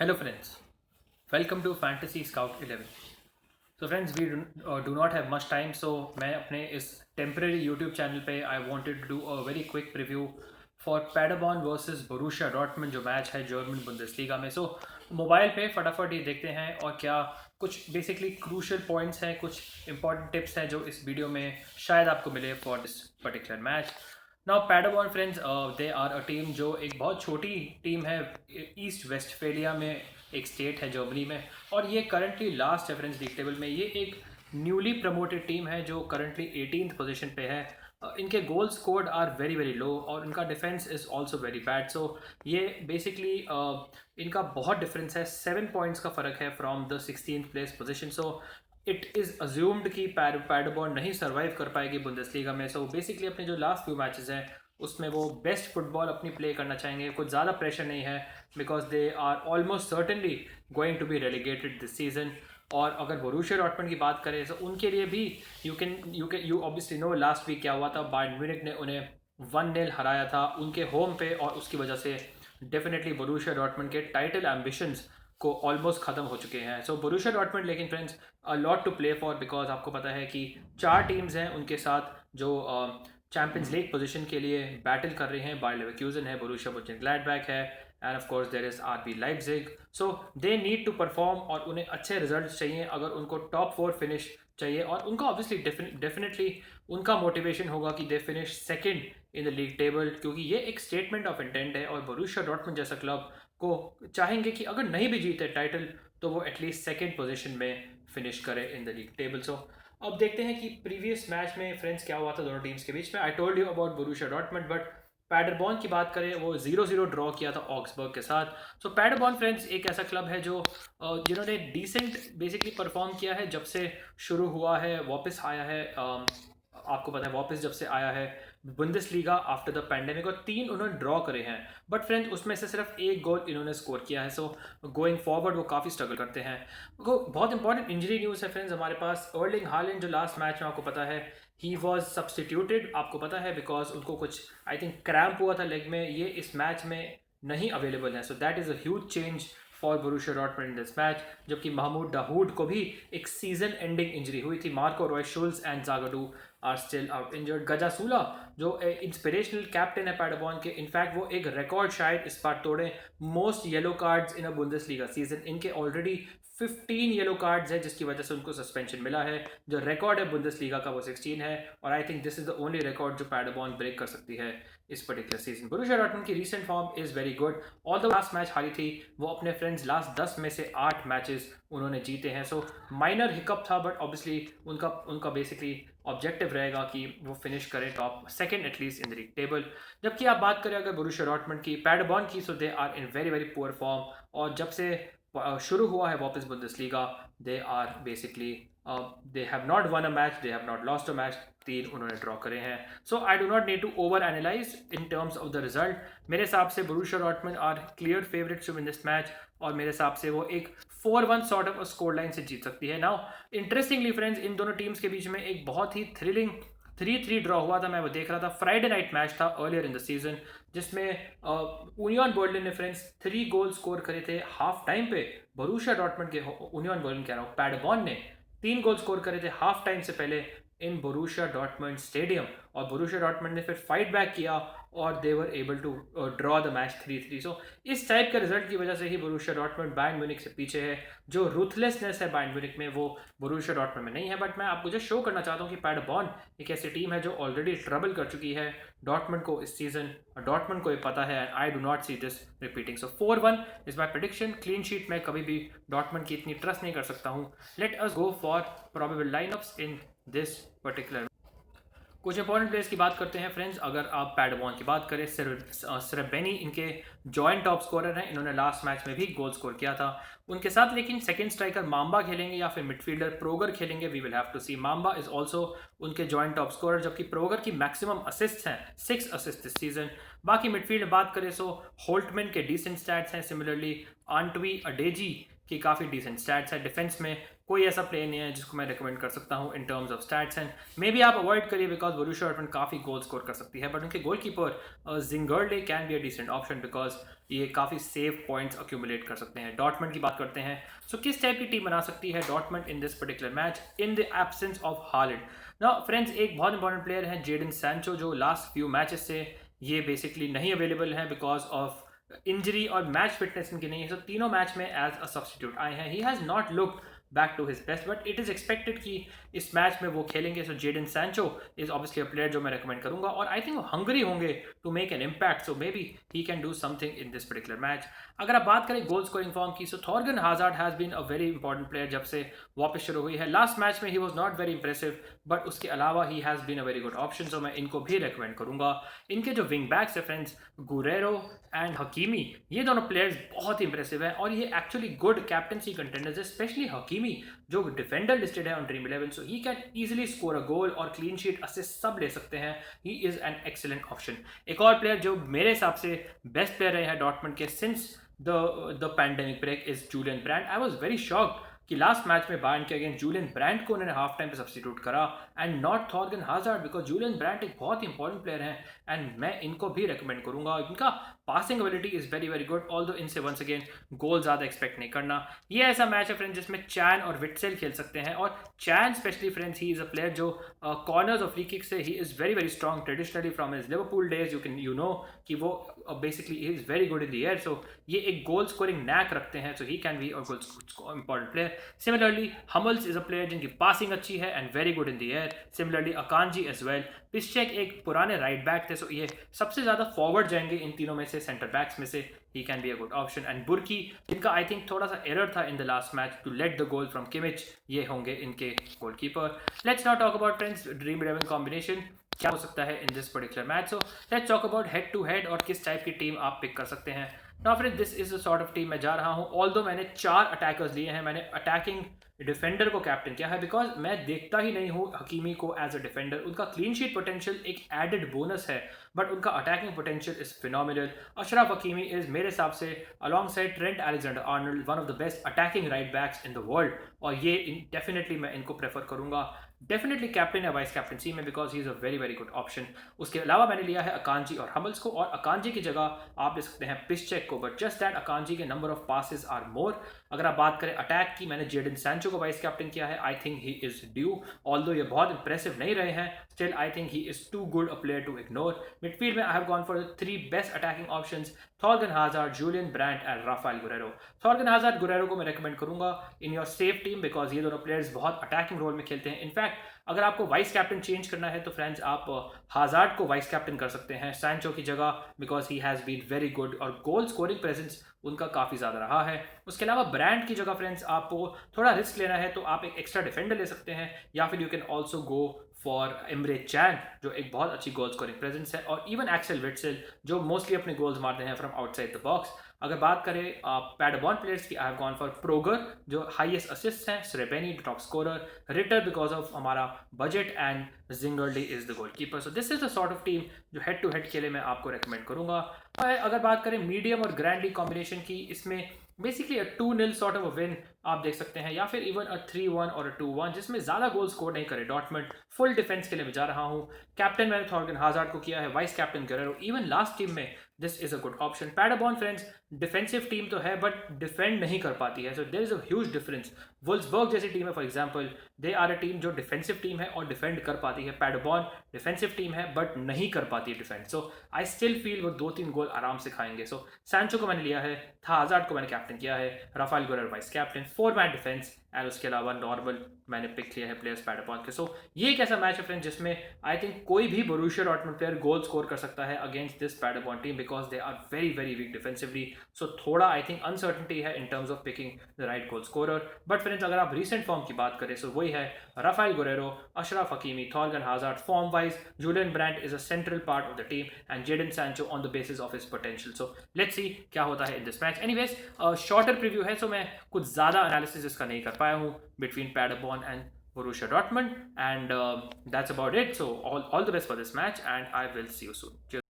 Hello friends, welcome to Fantasy Scout 11. So friends, we do not have much time, so मैं अपने इस temporary YouTube channel पे I wanted to do a very quick preview for Paderborn versus Borussia Dortmund जो match है German Bundesliga में. So mobile पे फटाफट ये देखते हैं और क्या कुछ बेसिकली क्रूशल पॉइंट्स हैं, कुछ इंपॉर्टेंट टिप्स हैं जो इस वीडियो में शायद आपको मिले for this particular match. Now Paderborn friends, they are a team जो एक बहुत छोटी टीम है ईस्ट वेस्टफेलिया में, एक स्टेट है जर्मनी में, और ये करंटली लास्ट है फ्रेंड्स लीग टेबल में. ये एक न्यूली प्रमोटेड टीम है जो करंटली 18th पोजीशन पे है. इनके goal scored are very very low और इनका defence is also very bad. So ये बेसिकली इनका बहुत डिफरेंस है, 7 पॉइंट्स का फ़र्क है from the 16th place position. So it is assumed कि पैडरबॉर्न नहीं सर्वाइव कर पाएगी बुंदेसलीगा में. सो बेसिकली अपने जो लास्ट फ्यू मैचेस हैं उसमें वो बेस्ट फुटबॉल अपनी प्ले करना चाहेंगे. कुछ ज़्यादा प्रेशर नहीं है because they are almost certainly going to be relegated this season. और अगर बोरूसिया डॉर्टमंड की बात करें तो उनके लिए भी you obviously know last week क्या हुआ था. बायर्न म्यूनिख ने उन्हें 1-0 हराया था उनके होम पे, और उसकी वजह से डेफिनेटली बोरूसिया डॉर्टमंड के टाइटल एम्बिशंस को ऑलमोस्ट ख़त्म हो चुके हैं. सो बोरूसिया डॉर्टमंड लेकिन friends a lot to play for, because आपको पता है कि 4 टीम्स हैं उनके साथ जो चैंपियंस लीग पोजीशन के लिए बैटल कर रहे हैं. बायर लेवरक्यूजन है, बोरूसिया मönchengladbach है, and of course there is RB Leipzig. So they need to perform और उन्हें अच्छे रिजल्ट्स चाहिए अगर उनको टॉप 4 फिनिश चाहिए. और उनका ऑब्वियसली डेफिनेटली उनका मोटिवेशन होगा कि they finish second in the league table, क्योंकि ये एक स्टेटमेंट ऑफ इंटेंट है. और बोरूसिया डॉर्टमंड जैसा क्लब को चाहेंगे कि अगर नहीं भी जीते टाइटल तो वो एटलीस्ट सेकंड पोजीशन में फिनिश करे इन द लीग टेबल. सो अब देखते हैं कि प्रीवियस मैच में फ्रेंड्स क्या हुआ था दोनों टीम्स के बीच में. I told you about Borussia Dortmund, but Paderborn की बात करें वो 0-0 ड्रॉ किया था ऑक्सबर्ग के साथ. सो पैडरबॉर्न फ्रेंड्स एक ऐसा क्लब है जो जिन्होंने डिसेंट बेसिकली परफॉर्म किया है जब से शुरू हुआ है, वापस आया है. आपको पता है वापस जब से आया है बुंदेसलीगा आफ्टर द पैंडेमिक, और 3 उन्होंने ड्रॉ करे हैं. बट फ्रेंड्स उसमें से सिर्फ एक गोल इन्होंने स्कोर किया है. सो गोइंग फॉरवर्ड वो काफ़ी स्ट्रगल करते हैं. वो बहुत इंपॉर्टेंट इंजरी न्यूज़ है फ्रेंड्स हमारे पास. अर्लिंग हालैंड जो लास्ट मैच में आपको पता है ही वॉज सब्सटीट्यूटेड, आपको पता है, बिकॉज उनको कुछ आई थिंक क्रैम्प हुआ था लेग में. ये इस मैच में नहीं अवेलेबल है. So that is a huge change for Borussia Dortmund in this match. जबकि महमूद दाहूद को भी एक सीजन एंडिंग इंजरी हुई थी. Marco Reus Schulz and Zagadou are still out injured. गजासूला जो इंस्पिरेशनल कैप्टन है पैडरबॉर्न के, इनफैक्ट वो एक रिकॉर्ड शायद इस बार तोड़े, most yellow cards in a Bundesliga season. इनके ऑलरेडी 15 येलो कार्ड्स है जिसकी वजह से उनको सस्पेंशन मिला है. जो रिकॉर्ड है बुंदेसलीगा का वो 16 है, और I think this is the only record जो पैडरबॉर्न ब्रेक कर सकती है इस पर्टिकुलर सीजन. बोरूसिया डॉर्टमंड की recent form is very good. All the last match हारी थी वो अपने फ्रेंड्स लास्ट 10 में से 8 मैचेस उन्होंने जीते हैं. सो माइनर हिकअप था, बट ऑब्वियसली उनका उनका बेसिकली ऑब्जेक्टिव रहेगा कि वो फिनिश करें top second at least in the league table. जबकि आप बात करें अगर बोरूसिया डॉर्टमंड की, पैडरबॉर्न की, so they are in very very poor form. और जब से शुरू हुआ है वापस Bundesliga, they are basically they have not won a match, they have not lost a match. 3 उन्होंने ड्रॉ करे हैं. So I do not need to over analyse in terms of the result. मेरे हिसाब से Borussia Dortmund are clear favourites to win this match, और मेरे हिसाब से वो एक 4-1 सॉर्ट ऑफ स्कोर लाइन से जीत सकती है. नाउ इंटरेस्टिंगली फ्रेंड्स इन दोनों टीम्स के बीच में एक बहुत ही थ्रिलिंग 3-3 ड्रॉ हुआ था. मैं वो देख रहा था, फ्राइडे नाइट मैच था अर्लियर इन द सीजन, जिसमें यूनियन बर्लिन ने फ्रेंड्स 3 गोल स्कोर करे थे हाफ टाइम पे. बोरूसिया डॉर्टमंड के यूनियन बर्लिन कह रहा हूँ, पैडरबॉर्न ने 3 गोल स्कोर करे थे हाफ टाइम से पहले इन बोरूसिया डॉर्टमंड स्टेडियम. और बोरूसिया डॉर्टमंड ने फिर फाइट बैक किया और they were able to draw the match 3-3. So इस टाइप के रिजल्ट की वजह से ही बोरूसिया डॉर्टमंड बायर्न म्यूनिख से पीछे है. जो रूथलेसनेस है बायर्न म्यूनिख में वो बोरूसिया डॉर्टमंड में नहीं है. बट मैं आपको जो शो करना चाहता हूँ कि पैडरबॉर्न एक ऐसी टीम है जो ऑलरेडी ट्रबल कर चुकी है डॉर्टमंड को इस सीजन, और डॉर्टमंड को ये पता है, and I do not see this repeating. So 4-1 is my prediction. Clean sheet में कभी भी डॉर्टमंड की इतनी ट्रस्ट नहीं कर सकता हूँ. Let us go for probable line-ups in this particular. कुछ इंपॉर्टेंट प्लेयर्स की बात करते हैं फ्रेंड्स. अगर आप पैडरबॉर्न की बात करें, सेरेबेनी इनके जॉइंट टॉप स्कोरर हैं. इन्होंने लास्ट मैच में भी गोल स्कोर किया था. उनके साथ लेकिन सेकंड स्ट्राइकर माम्बा खेलेंगे या फिर मिडफील्डर प्रोगर खेलेंगे, we will have to see. माम्बा इज ऑल्सो उनके जॉइंट टॉप स्कोरर, जबकि प्रोगर की मैक्सिमम असिस्ट हैं 6 असिस्ट इस सीजन. बाकी मिडफील्ड में बात करें सो होल्टमैन के डिसेंट स्टैट्स हैं. सिमिलरली आंटवी अडेजी की काफ़ी डिसेंट स्टैट्स है. डिफेंस में कोई ऐसा प्लेयर नहीं है जिसको मैं रिकमेंड कर सकता हूँ in terms of stats, and maybe आप अवॉइड करिए बिकॉज बोरुसिया डॉर्टमुंड काफ़ी गोल स्कोर कर सकती है, बट उनके गोलकीपर जिंगर्ले can be a decent option because ये काफ़ी सेफ पॉइंट्स अक्यूमुलेट कर सकते हैं। डॉर्टमंड की बात करते हैं, सो किस टाइप की टीम बना सकती है Dortmund in this particular match in the absence of Holland. ना फ्रेंड्स, एक बहुत इंपॉर्टेंट प्लेयर है जेडन सैंचो, जो लास्ट फ्यू मैचेस से ये बेसिकली नहीं अवेलेबल है बिकॉज ऑफ इंजरी और मैच फिटनेस इनकी नहीं है। सो तीनों मैच में एज अ सब्सटीट्यूट आए हैं। He has not look back to his best, but it is expected कि इस मैच में वो खेलेंगे। So Jadon Sancho is obviously a player जो मैं रिकमेंड करूंगा, और आई थिंक वो हंग्री होंगे to make an impact, so maybe he can do something in this particular match. अगर आप बात करें गोल स्कोरिंग फॉर्म की, so Thorgan Hazard has been a very important player जब से वापस शुरू हुई है। लास्ट मैच में he was not very impressive, but उसके अलावा he has been a very good option, so मैं इनको भी रिकमेंड करूंगा। इनके जो विंग बैक्स है फ्रेंड्स, गुरेरो एंड हकीमी, ये दोनों प्लेयर्स बहुत ही इंप्रेसिव हैं और ये एक्चुअली गुड कैप्टनसी कंटेंडर्स है, स्पेशली हकीमी जो डिफेंडर लिस्टेड है on Dream 11, so he can easily score a गोल और क्लीन शीट असिस्ट सब ले सकते हैं। He is an excellent option. एक और प्लेयर जो मेरे हिसाब से बेस्ट प्लेयर रहे हैं डॉर्टमंड के since the pandemic break is Julian Brandt. I was very shocked कि लास्ट मैच में बायर्न के अगेंस्ट जूलियन ब्रांड को उन्होंने हाफ टाइम पे सब्स्टिट्यूट करा and not Thorgan Hazard, because Julian Brandt एक बहुत ही इंपॉर्टेंट प्लेयर है एंड मैं इनको भी रिकमेंड करूंगा। इनका passing ability is very very good, although इनसे वंस अगेन गोल ज़्यादा एक्सपेक्ट नहीं करना। ये ऐसा मैच है फ्रेंड्स जिसमें चैन और विटसेल खेल सकते हैं, और Can especially friends he is a player जो कॉर्नर्स और फ्री किक से he is very very strong traditionally from his Liverpool days. You know कि वो basically is very good in the air, so ये एक गोल स्कोरिंग नैक रखते हैं, so he can be a goal important player. Similarly, Hummels is a player जिनकी passing अच्छी है and very good in the air. Similarly अकांजी as well. Piszczek एक पुराने right back थे, सो ये सबसे ज़्यादा फॉरवर्ड जाएंगे इन तीनों में से, सेंटर बैक्स में से। He can be a good option. And Burki, जिनका आई थिंक थोड़ा सा एरर था in the last match to let the goal from Kimmich, ये होंगे इनके goalkeeper. Let's not talk about friends dream 11 combination क्या हो सकता है in this particular match. So let's talk about head to head और किस टाइप की टीम आप पिक कर सकते हैं। Now friends, this is the sort of team मैं जा रहा हूँ। ऑल्दो मैंने 4 अटैकर्स लिए हैं, मैंने अटैकिंग डिफेंडर को कैप्टन किया है बिकॉज मैं देखता ही नहीं हूँ हकीमी को एज अ डिफेंडर। उनका क्लीन शीट पोटेंशियल एक एडेड बोनस है, बट उनका attacking potential is phenomenal. Achraf Hakimi is मेरे हिसाब से alongside Trent Alexander Arnold one of the best attacking right backs in the world, और ये definitely मैं इनको प्रेफर करूंगा, डेफिनेटली कैप्टन या वाइस कैप्टनसी में, because he is a very very good option. उसके अलावा मैंने लिया है अकांजी और हमल्स को, और अकांजी की जगह आप ले सकते हैं पिस्चेक को, बट जस्ट दैट अकांजी के number of passes are more. अगर आप बात करें अटैक की, मैंने जेडन सैंचो को वाइस कैप्टन किया है। I think he is due, although ये बहुत इंप्रेसिव नहीं रहे हैं, still I think he is too good a player to ignore. Midfield में I have gone for the 3 best attacking options, Thorgan Hazard, Julian Brandt and Raphael Guerreiro. Thorgan Hazard Guerreiro को मैं recommend करूंगा in your safe team because ये दोनों players बहुत attacking role में खेलते हैं। इनफैक्ट अगर आपको वाइस कैप्टन चेंज करना है तो फ्रेंड्स आप हाजार्ड को वाइस कैप्टन कर सकते हैं सैंचो की जगह, because he has been very good और गोल स्कोरिंग प्रेजेंस उनका काफ़ी ज़्यादा रहा है। उसके अलावा ब्रांड की जगह फ्रेंड्स आपको थोड़ा रिस्क लेना है तो आप एक एक्स्ट्रा डिफेंडर ले सकते हैं, या फिर you can also go for Emre Can जो एक बहुत अच्छी गोल स्कोरिंग प्रेजेंस है, और इवन एक्सेल विटसेल जो मोस्टली अपने गोल्स मारते हैं फ्रॉम आउटसाइड द बॉक्स। अगर बात करें पैडबॉन प्लेयर्स की, I have gone for Pröger जो हाईएस्ट असिस्ट हैं, Srbeny top scorer, Ritter because of हमारा budget, and Zingerle is the goalkeeper. So this is the sort of team जो head to head के लिए मैं आपको recommend करूंगा। अगर बात करें मीडियम और ग्रैंड लीग कॉम्बिनेशन की, इसमें basically a 2-0 sort of a win आप देख सकते हैं, या फिर इवन अ 3-1 और अ 2-1 जिसमें ज़्यादा गोल स्कोर नहीं करे डॉर्टमंड। फुल डिफेंस के लिए मैं जा रहा हूँ। कैप्टन मैंने थॉर्गन हाजार्ड को किया है, vice captain Guerreiro. Even last team में this is a good option. Paderborn friends defensive team तो है बट डिफेंड नहीं कर पाती है, so there is a huge difference. Wolfsburg जैसी टीम है for example, they are a team जो डिफेंसिव टीम है और डिफेंड कर पाती है। पैडरबॉर्न डिफेंसिव टीम है बट नहीं कर पाती है defend, so I still feel वो 2-3 गोल आराम से खाएंगे। सो सैंचो को मैंने लिया है, हाजार्ड को मैंने कैप्टन किया है, Raphael Guerreiro vice captain, 4 man defence, and उसके अलावा नॉर्मल मैंने पिक किया है प्लेयर्स पैडरबॉर्न के। सो ये एक ऐसा मैच है फ्रेंड्स जिसमें आई थिंक कोई भी Borussia Dortmund player goal score कर सकता है against this Paderborn team because they are very very weak defensively. So थोड़ा आई थिंक अनसर्टनिटी है in terms of picking the right goal scorer. But friends अगर आप recent form की बात करें सो वही है Raphael Guerreiro, Achraf Hakimi, Thorgan Hazard. Form wise Julian Brandt is a central part of the team and Jadon Sancho on the basis of his potential. So let's see क्या होता है in this match. Anyways shorter preview है, so मैं कुछ ज़्यादा analysis इसका नहीं कर पाया हूँ between Paderborn and Borussia Dortmund, and that's about it. So all the best for this match, and I will see you soon. Cheers.